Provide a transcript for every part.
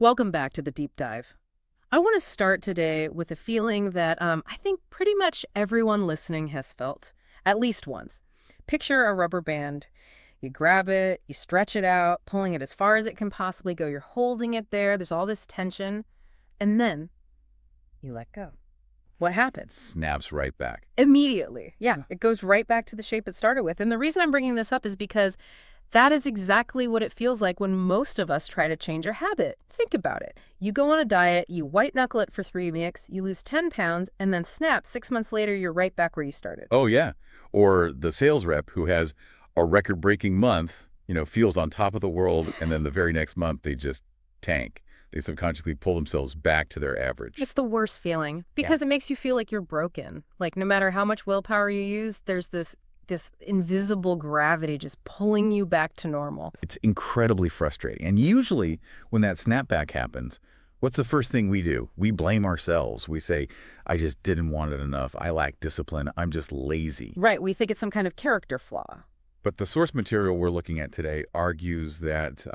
Welcome back to the deep dive. I want to start today with a feeling that I think pretty much everyone listening has felt, at least once. Picture a rubber band. You grab it, you stretch it out, pulling it as far as it can possibly go. You're holding it there, there's all this tension, and then you let go. What happens? Snaps right back. Immediately. Yeah, it goes right back to the shape it started with. And the reason I'm bringing this up is because that is exactly what it feels like when most of us try to change a habit. Think about it. You go on a diet, you white knuckle it for 3 weeks, you lose 10 pounds, and then snap, 6 months later, you're right back where you started. Oh, yeah. Or the sales rep who has a record-breaking month, feels on top of the world, and then the very next month they just tank. They subconsciously pull themselves back to their average. It's the worst feeling because it makes you feel like you're broken. Like no matter how much willpower you use, there's this invisible gravity just pulling you back to normal. It's incredibly frustrating. And usually when that snapback happens, what's the first thing we do? We blame ourselves. We say, I just didn't want it enough. I lack discipline. I'm just lazy. Right. We think it's some kind of character flaw. But the source material we're looking at today argues that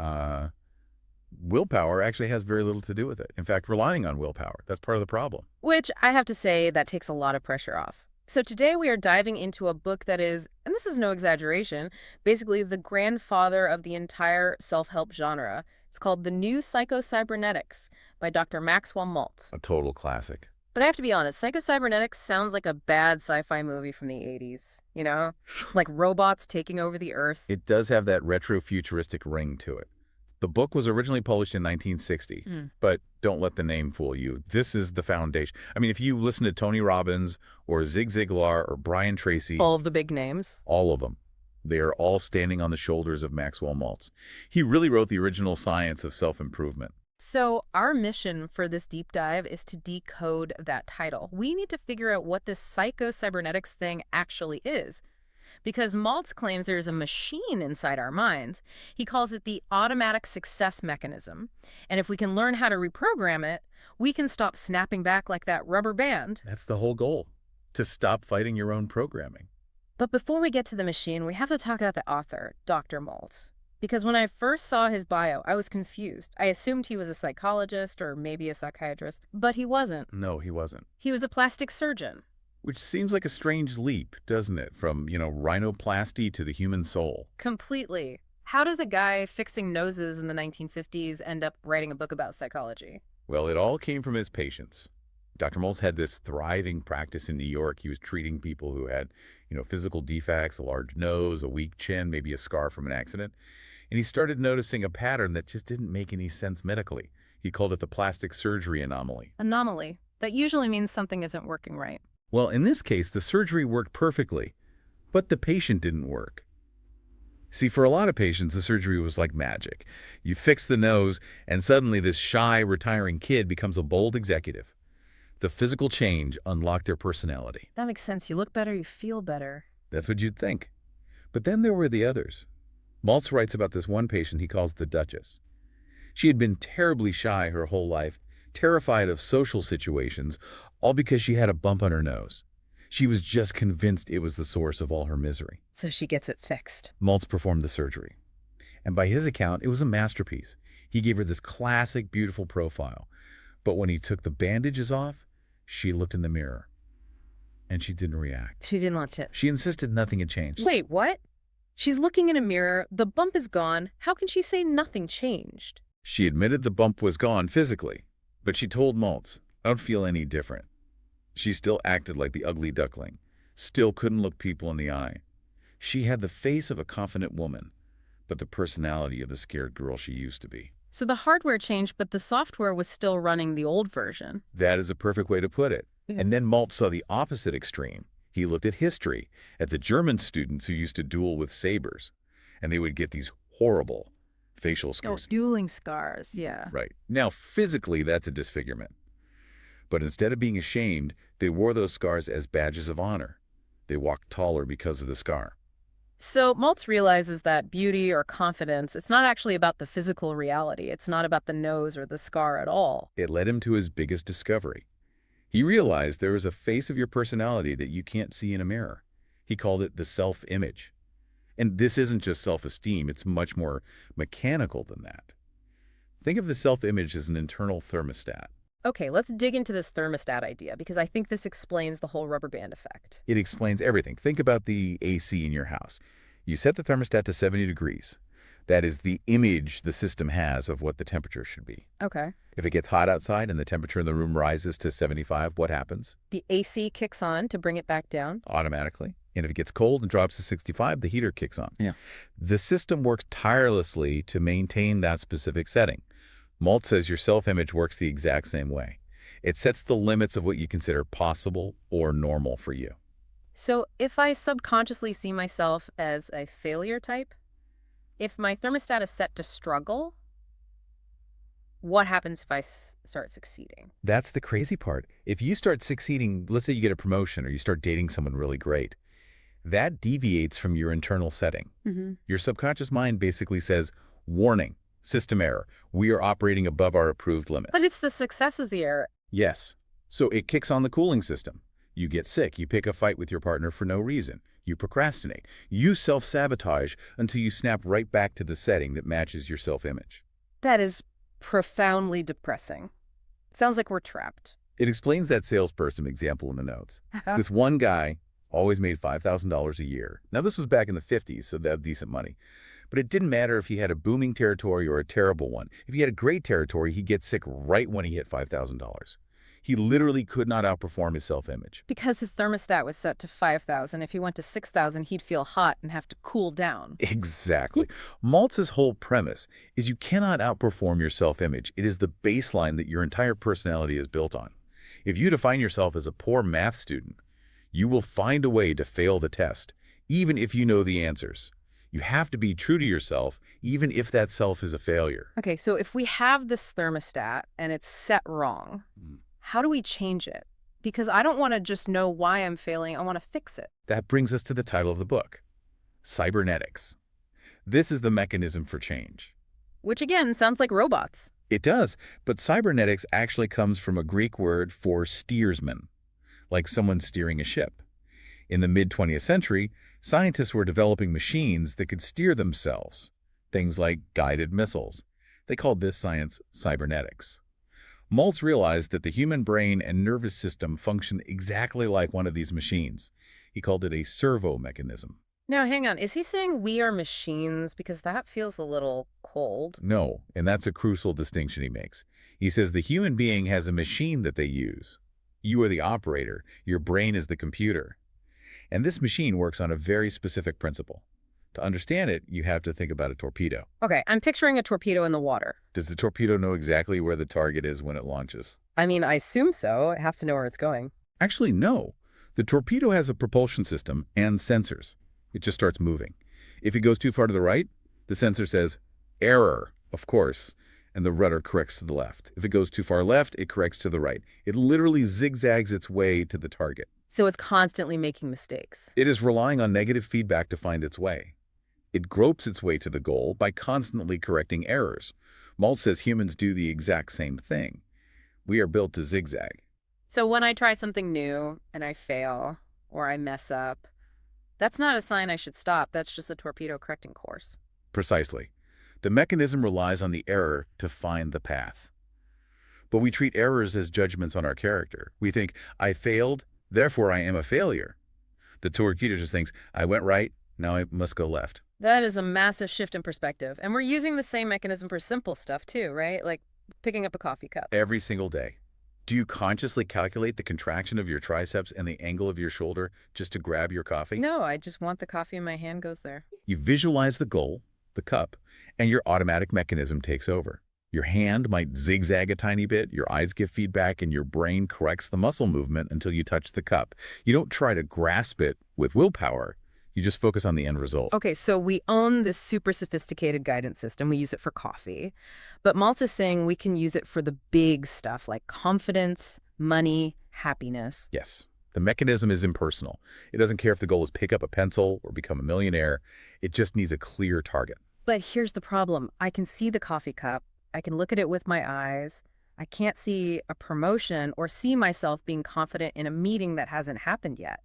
willpower actually has very little to do with it. In fact, relying on willpower, that's part of the problem. Which I have to say that takes a lot of pressure off. So today we are diving into a book that is, and this is no exaggeration, basically the grandfather of the entire self-help genre. It's called The New Psycho-Cybernetics by Dr. Maxwell Maltz. A total classic. But I have to be honest, Psycho-Cybernetics sounds like a bad sci-fi movie from the 80s, you know? Like robots taking over the Earth. It does have that retro-futuristic ring to it. The book was originally published in 1960, but don't let the name fool you. This is the foundation. I mean, if you listen to Tony Robbins or Zig Ziglar or Brian Tracy, All of the big names. all of them, they are all standing on the shoulders of Maxwell Maltz. He really wrote the original science of self-improvement. So our mission for this deep dive is to decode that title. We need to figure out what this psycho-cybernetics thing actually is. Because Maltz claims there's a machine inside our minds. He calls it the automatic success mechanism. And if we can learn how to reprogram it, we can stop snapping back like that rubber band. That's the whole goal, to stop fighting your own programming. But before we get to the machine, we have to talk about the author, Dr. Maltz. Because when I first saw his bio, I was confused. I assumed he was a psychologist or maybe a psychiatrist, but he wasn't. No, he wasn't. He was a plastic surgeon. Which seems like a strange leap, doesn't it? From, rhinoplasty to the human soul. Completely. How does a guy fixing noses in the 1950s end up writing a book about psychology? Well, it all came from his patients. Dr. Maltz had this thriving practice in New York. He was treating people who had, physical defects, a large nose, a weak chin, maybe a scar from an accident. And he started noticing a pattern that just didn't make any sense medically. He called it the plastic surgery anomaly. Anomaly. That usually means something isn't working right. Well, in this case, the surgery worked perfectly, but the patient didn't work. See, for a lot of patients, the surgery was like magic. You fix the nose, and suddenly this shy, retiring kid becomes a bold executive. The physical change unlocked their personality. That makes sense. You look better, you feel better. That's what you'd think. But then there were the others. Maltz writes about this one patient he calls the Duchess. She had been terribly shy her whole life, terrified of social situations, all because she had a bump on her nose. She was just convinced it was the source of all her misery. So she gets it fixed. Maltz performed the surgery. And by his account, it was a masterpiece. He gave her this classic, beautiful profile. But when he took the bandages off, she looked in the mirror. And she didn't react. She didn't want to. She insisted nothing had changed. Wait, what? She's looking in a mirror, the bump is gone. How can she say nothing changed? She admitted the bump was gone physically, but she told Maltz, I don't feel any different. She still acted like the ugly duckling, still couldn't look people in the eye. She had the face of a confident woman, but the personality of the scared girl she used to be. So the hardware changed, but the software was still running the old version. That is a perfect way to put it. And then Maltz saw the opposite extreme. He looked at history, at the German students who used to duel with sabers, and they would get these horrible facial scars. Oh, dueling scars, yeah. Right. Now, physically, that's a disfigurement. But instead of being ashamed, they wore those scars as badges of honor. They walked taller because of the scar. So Maltz realizes that beauty or confidence, it's not actually about the physical reality. It's not about the nose or the scar at all. It led him to his biggest discovery. He realized there is a face of your personality that you can't see in a mirror. He called it the self-image. And this isn't just self-esteem, it's much more mechanical than that. Think of the self-image as an internal thermostat. Okay, let's dig into this thermostat idea because I think this explains the whole rubber band effect. It explains everything. Think about the AC in your house. You set the thermostat to 70 degrees. That is the image the system has of what the temperature should be. Okay. If it gets hot outside and the temperature in the room rises to 75, what happens? The AC kicks on to bring it back down. Automatically. And if it gets cold and drops to 65, the heater kicks on. Yeah. The system works tirelessly to maintain that specific setting. Maltz says your self-image works the exact same way. It sets the limits of what you consider possible or normal for you. So if I subconsciously see myself as a failure type, if my thermostat is set to struggle, what happens if I start succeeding? That's the crazy part. If you start succeeding, let's say you get a promotion or you start dating someone really great, that deviates from your internal setting. Your subconscious mind basically says, warning, system error. We are operating above our approved limits. But it's the success is the error. Yes. So it kicks on the cooling system. You get sick. You pick a fight with your partner for no reason. You procrastinate. You self-sabotage until you snap right back to the setting that matches your self-image. That is profoundly depressing. Sounds like we're trapped. It explains that salesperson example in the notes. This one guy always made $5,000 a year. Now, this was back in the 50s, so that's decent money. But it didn't matter if he had a booming territory or a terrible one. If he had a great territory, he'd get sick right when he hit $5,000. He literally could not outperform his self-image. Because his thermostat was set to 5,000. If he went to 6,000, he'd feel hot and have to cool down. Exactly. Maltz's whole premise is you cannot outperform your self-image. It is the baseline that your entire personality is built on. If you define yourself as a poor math student, you will find a way to fail the test, even if you know the answers. You have to be true to yourself, even if that self is a failure. Okay, so if we have this thermostat and it's set wrong, how do we change it? Because I don't want to just know why I'm failing. I want to fix it. That brings us to the title of the book, Cybernetics. This is the mechanism for change. Which again sounds like robots. It does, but cybernetics actually comes from a Greek word for steersman, like someone steering a ship. In the mid-20th century, scientists were developing machines that could steer themselves, things like guided missiles. They called this science cybernetics. Maltz realized that the human brain and nervous system function exactly like one of these machines. He called it a servo-mechanism. Now, hang on. Is he saying we are machines? Because that feels a little cold. No, and that's a crucial distinction he makes. He says the human being has a machine that they use. You are the operator. Your brain is the computer. And this machine works on a very specific principle. To understand it, you have to think about a torpedo. Okay, I'm picturing a torpedo in the water. Does the torpedo know exactly where the target is when it launches? I mean, I assume so. I have to know where it's going. Actually, no. The torpedo has a propulsion system and sensors. It just starts moving. If it goes too far to the right, the sensor says, error, of course, and the rudder corrects to the left. If it goes too far left, it corrects to the right. It literally zigzags its way to the target. So it's constantly making mistakes. It is relying on negative feedback to find its way. It gropes its way to the goal by constantly correcting errors. Maltz says humans do the exact same thing. We are built to zigzag. So when I try something new and I fail or I mess up, that's not a sign I should stop. That's just a torpedo correcting course. Precisely. The mechanism relies on the error to find the path. But we treat errors as judgments on our character. We think, I failed, therefore I am a failure. The torpedo just thinks, I went right, now I must go left. That is a massive shift in perspective. And we're using the same mechanism for simple stuff too, right? Like picking up a coffee cup. Every single day. Do you consciously calculate the contraction of your triceps and the angle of your shoulder just to grab your coffee? No, I just want the coffee and my hand goes there. You visualize the goal, the cup, and your automatic mechanism takes over. Your hand might zigzag a tiny bit, your eyes give feedback, and your brain corrects the muscle movement until you touch the cup. You don't try to grasp it with willpower. You just focus on the end result. Okay, so we own this super sophisticated guidance system. We use it for coffee. But Maltz is saying we can use it for the big stuff like confidence, money, happiness. Yes. The mechanism is impersonal. It doesn't care if the goal is pick up a pencil or become a millionaire. It just needs a clear target. But here's the problem. I can see the coffee cup. I can look at it with my eyes. I can't see a promotion or see myself being confident in a meeting that hasn't happened yet.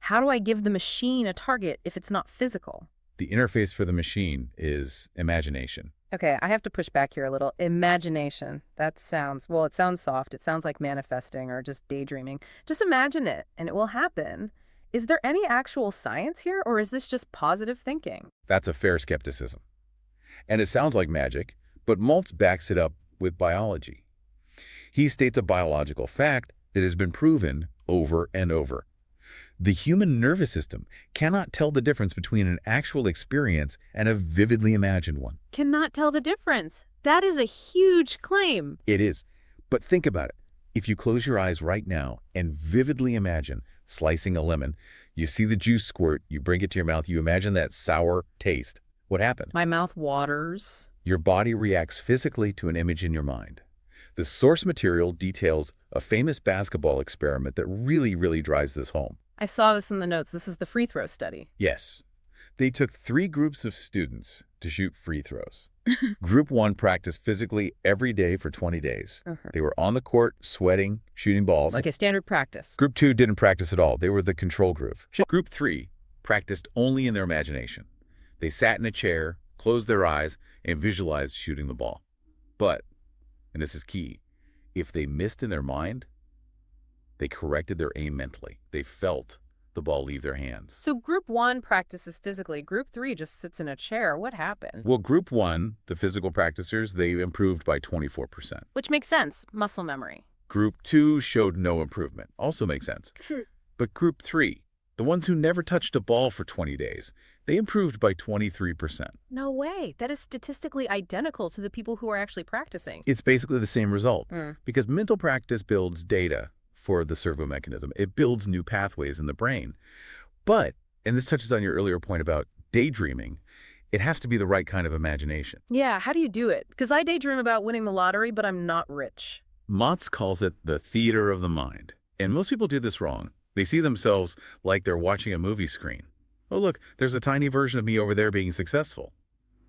How do I give the machine a target if it's not physical? The interface for the machine is imagination. Okay, I have to push back here a little. Imagination. That sounds, well, it sounds soft. It sounds like manifesting or just daydreaming. Just imagine it, and it will happen. Is there any actual science here, or is this just positive thinking? That's a fair skepticism. And it sounds like magic, but Maltz backs it up with biology. He states a biological fact that has been proven over and over. The human nervous system cannot tell the difference between an actual experience and a vividly imagined one. Cannot tell the difference. That is a huge claim. It is. But think about it. If you close your eyes right now and vividly imagine slicing a lemon, you see the juice squirt, you bring it to your mouth, you imagine that sour taste. What happened? My mouth waters. Your body reacts physically to an image in your mind. The source material details a famous basketball experiment that really drives this home. I saw this in the notes. This is the free throw study. Yes. They took 3 groups of students to shoot free throws. Group 1 practiced physically every day for 20 days. They were on the court, sweating, shooting balls. Okay, standard practice. Group 2 didn't practice at all. They were the control group. Group 3 practiced only in their imagination. They sat in a chair, closed their eyes, and visualized shooting the ball. But, and this is key, if they missed in their mind, they corrected their aim mentally. They felt the ball leave their hands. So group 1 practices physically. Group 3 just sits in a chair. What happened? Well, group 1, the physical practicers, they improved by 24%. Which makes sense. Muscle memory. Group 2 showed no improvement. Also makes sense. But group 3, the ones who never touched a ball for 20 days, they improved by 23%. No way. That is statistically identical to the people who are actually practicing. It's basically the same result because mental practice builds data for the servo-mechanism. It builds new pathways in the brain. But, and this touches on your earlier point about daydreaming, it has to be the right kind of imagination. Yeah, how do you do it? Because I daydream about winning the lottery, but I'm not rich. Maltz calls it the theater of the mind. And most people do this wrong. They see themselves like they're watching a movie screen. Oh, look, there's a tiny version of me over there being successful.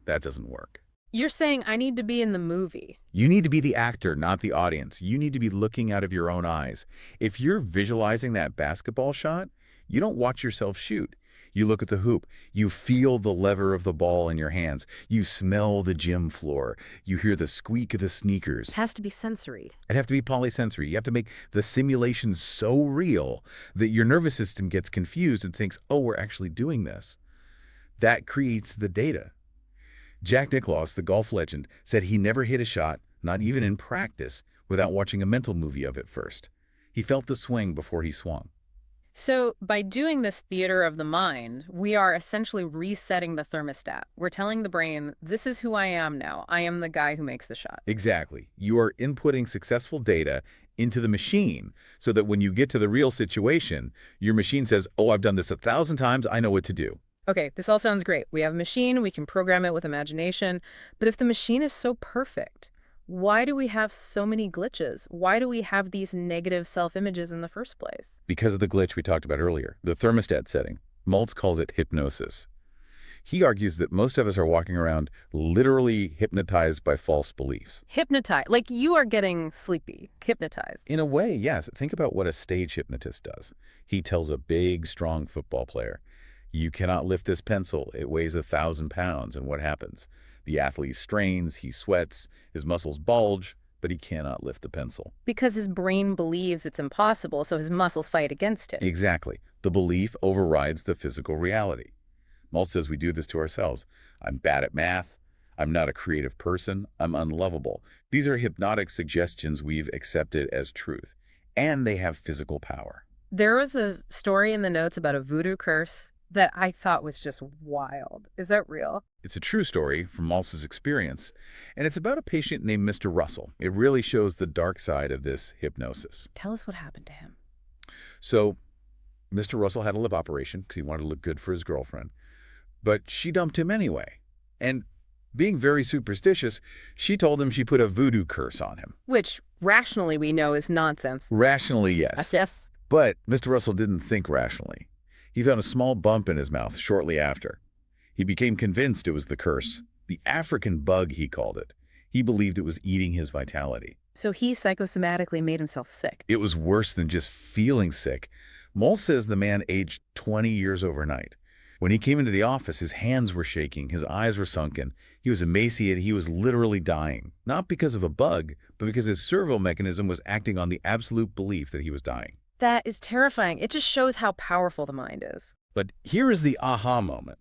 That doesn't work. You're saying I need to be in the movie. You need to be the actor, not the audience. You need to be looking out of your own eyes. If you're visualizing that basketball shot, you don't watch yourself shoot. You look at the hoop. You feel the lever of the ball in your hands. You smell the gym floor. You hear the squeak of the sneakers. It has to be sensory. It has to be polysensory. You have to make the simulation so real that your nervous system gets confused and thinks, oh, we're actually doing this. That creates the data. Jack Nicklaus, the golf legend, said he never hit a shot, not even in practice, without watching a mental movie of it first. He felt the swing before he swung. So by doing this theater of the mind, we are essentially resetting the thermostat. We're telling the brain, this is who I am now. I am the guy who makes the shot. Exactly. You are inputting successful data into the machine so that when you get to the real situation, your machine says, oh, I've done this 1,000 times. I know what to do. Okay, this all sounds great. We have a machine, we can program it with imagination. But if the machine is so perfect, why do we have so many glitches? Why do we have these negative self-images in the first place? Because of the glitch we talked about earlier, the thermostat setting. Maltz calls it hypnosis. He argues that most of us are walking around literally hypnotized by false beliefs. Hypnotize, like you are getting sleepy, hypnotized. In a way, yes. Think about what a stage hypnotist does. He tells a big, strong football player, you cannot lift this pencil. It weighs 1,000 pounds. And what happens? The athlete strains, he sweats, his muscles bulge, but he cannot lift the pencil. Because his brain believes it's impossible, so his muscles fight against it. Exactly. The belief overrides the physical reality. Maltz says we do this to ourselves. I'm bad at math. I'm not a creative person. I'm unlovable. These are hypnotic suggestions we've accepted as truth, and they have physical power. There was a story in the notes about a voodoo curse that I thought was just wild. Is that real? It's a true story from Maltz's experience, and it's about a patient named Mr. Russell. It really shows the dark side of this hypnosis. Tell us what happened to him. So, Mr. Russell had a lip operation because he wanted to look good for his girlfriend, but she dumped him anyway. And being very superstitious, she told him she put a voodoo curse on him. Which, rationally, we know is nonsense. Rationally, yes. Yes. But Mr. Russell didn't think rationally. He found a small bump in his mouth shortly after. He became convinced it was the curse. The African bug, he called it. He believed it was eating his vitality. So he psychosomatically made himself sick. It was worse than just feeling sick. Maltz says the man aged 20 years overnight. When he came into the office, his hands were shaking, his eyes were sunken. He was emaciated, he was literally dying. Not because of a bug, but because his servo mechanism was acting on the absolute belief that he was dying. That is terrifying. It just shows how powerful the mind is. But here is the aha moment.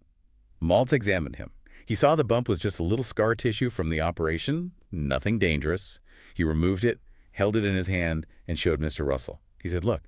Maltz examined him. He saw the bump was just a little scar tissue from the operation, nothing dangerous. He removed it, held it in his hand, and showed Mr. Russell. He said, "Look,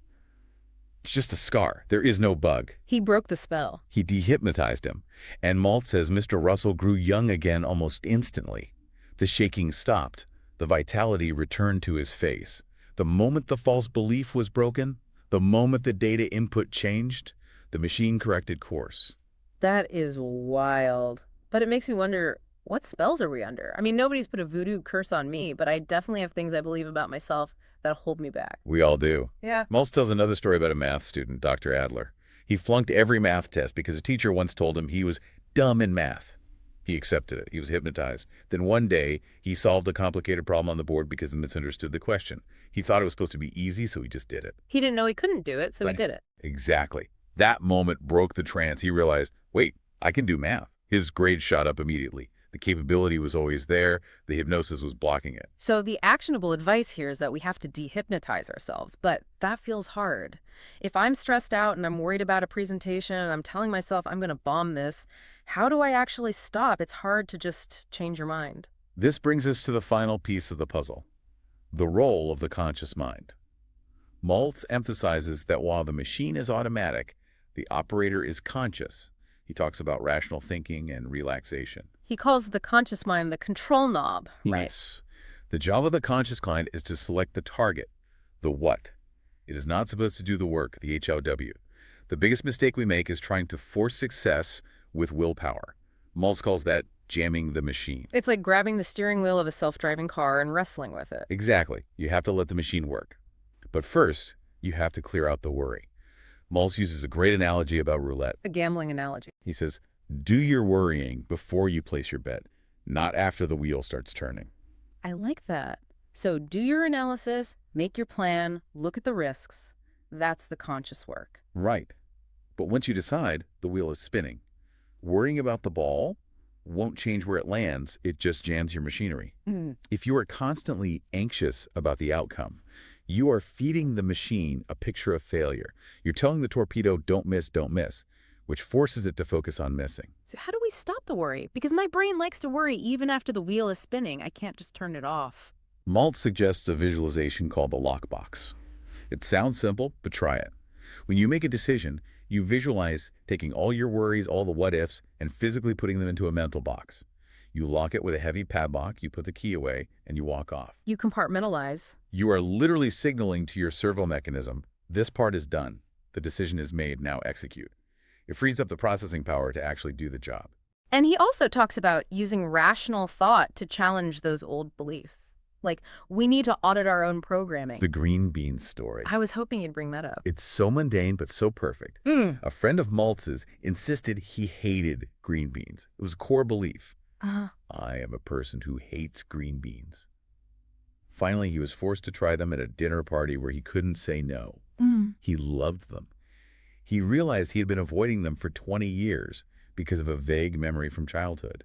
it's just a scar. There is no bug." He broke the spell. He dehypnotized him. And Maltz says Mr. Russell grew young again almost instantly. The shaking stopped. The vitality returned to his face. The moment the false belief was broken, the moment the data input changed, the machine corrected course. That is wild. But it makes me wonder, what spells are we under? I mean, nobody's put a voodoo curse on me, but I definitely have things I believe about myself that hold me back. We all do. Yeah. Maltz tells another story about a math student, Dr. Adler. He flunked every math test because a teacher once told him he was dumb in math. He accepted it. He was hypnotized. Then one day, he solved a complicated problem on the board because he misunderstood the question. He thought it was supposed to be easy, so he just did it. He didn't know he couldn't do it, so he did it. Exactly. That moment broke the trance. He realized, wait, I can do math. His grade shot up immediately. The capability was always there. The hypnosis was blocking it. So the actionable advice here is that we have to dehypnotize ourselves, but that feels hard. If I'm stressed out and I'm worried about a presentation and I'm telling myself I'm going to bomb this, how do I actually stop? It's hard to just change your mind. This brings us to the final piece of the puzzle, the role of the conscious mind. Maltz emphasizes that while the machine is automatic, the operator is conscious. He talks about rational thinking and relaxation. He calls the conscious mind the control knob, right? Yes. The job of the conscious mind is to select the target, the what. It is not supposed to do the work, the HLW. The biggest mistake we make is trying to force success with willpower. Maltz calls that jamming the machine. It's like grabbing the steering wheel of a self-driving car and wrestling with it. Exactly. You have to let the machine work. But first, you have to clear out the worry. Maltz uses a great analogy about roulette. A gambling analogy. He says, do your worrying before you place your bet, not after the wheel starts turning. I like that. So do your analysis, make your plan, look at the risks. That's the conscious work. Right. But once you decide, the wheel is spinning. Worrying about the ball won't change where it lands, it just jams your machinery. If you are constantly anxious about the outcome, you are feeding the machine a picture of failure. You're telling the torpedo, don't miss, which forces it to focus on missing. So how do we stop the worry? Because my brain likes to worry even after the wheel is spinning. I can't just turn it off. Maltz suggests a visualization called the lockbox. It sounds simple, but try it. When you make a decision, you visualize taking all your worries, all the what-ifs, and physically putting them into a mental box. You lock it with a heavy padlock, you put the key away, and you walk off. You compartmentalize. You are literally signaling to your servo mechanism, this part is done. The decision is made, now execute. It frees up the processing power to actually do the job. And he also talks about using rational thought to challenge those old beliefs. Like, we need to audit our own programming. The green bean story. I was hoping you'd bring that up. It's so mundane, but so perfect. A friend of Maltz's insisted he hated green beans. It was a core belief. I am a person who hates green beans. Finally, he was forced to try them at a dinner party where he couldn't say no. He loved them. He realized he had been avoiding them for 20 years because of a vague memory from childhood.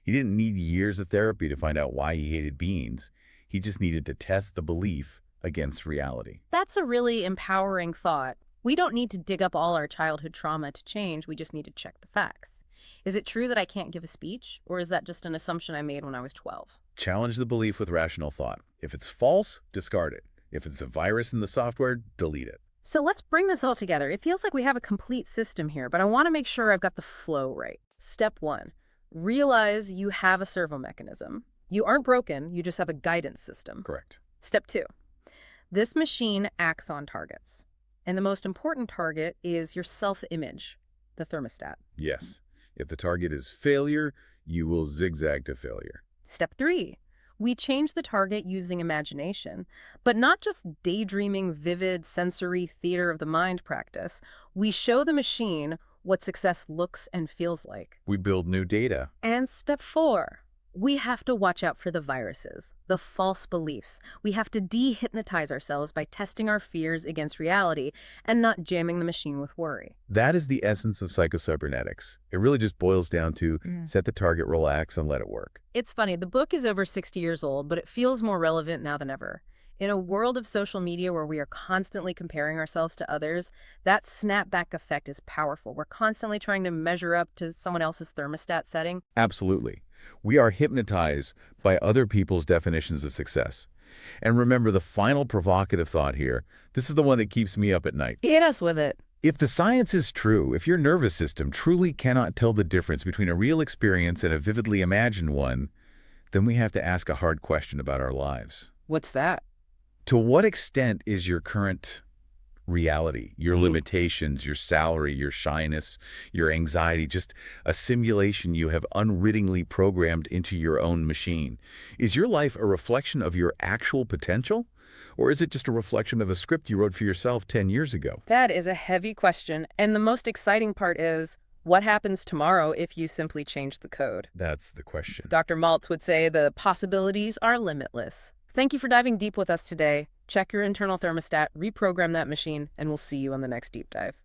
He didn't need years of therapy to find out why he hated beans. He just needed to test the belief against reality. That's a really empowering thought. We don't need to dig up all our childhood trauma to change. We just need to check the facts. Is it true that I can't give a speech, or is that just an assumption I made when I was 12? Challenge the belief with rational thought. If it's false, discard it. If it's a virus in the software, delete it. So let's bring this all together. It feels like we have a complete system here, but I want to make sure I've got the flow right. Step 1, realize you have a servo mechanism. You aren't broken, you just have a guidance system. Correct. Step 2, this machine acts on targets. And the most important target is your self-image, the thermostat. Yes. If the target is failure, you will zigzag to failure. Step 3, we change the target using imagination, but not just daydreaming, vivid, sensory theater of the mind practice. We show the machine what success looks and feels like. We build new data. And step 4, We have to watch out for the viruses, the false beliefs. We have to dehypnotize ourselves by testing our fears against reality and not jamming the machine with worry. That is the essence of Psycho-Cybernetics. It really just boils down to set the target, relax, and let it work. It's funny, the book is over 60 years old, but it feels more relevant now than ever. In a world of social media where we are constantly comparing ourselves to others, that snapback effect is powerful. We're constantly trying to measure up to someone else's thermostat setting. Absolutely. We are hypnotized by other people's definitions of success. And remember the final provocative thought here. This is the one that keeps me up at night. Hit us with it. If the science is true, if your nervous system truly cannot tell the difference between a real experience and a vividly imagined one, then we have to ask a hard question about our lives. What's that? To what extent is your current reality, your limitations, your salary, your shyness, your anxiety, just a simulation you have unwittingly programmed into your own machine? Is your life a reflection of your actual potential? Or is it just a reflection of a script you wrote for yourself 10 years ago? That is a heavy question. And the most exciting part is, what happens tomorrow if you simply change the code? That's the question. Dr. Maltz would say the possibilities are limitless. Thank you for diving deep with us today. Check your internal thermostat, reprogram that machine, and we'll see you on the next deep dive.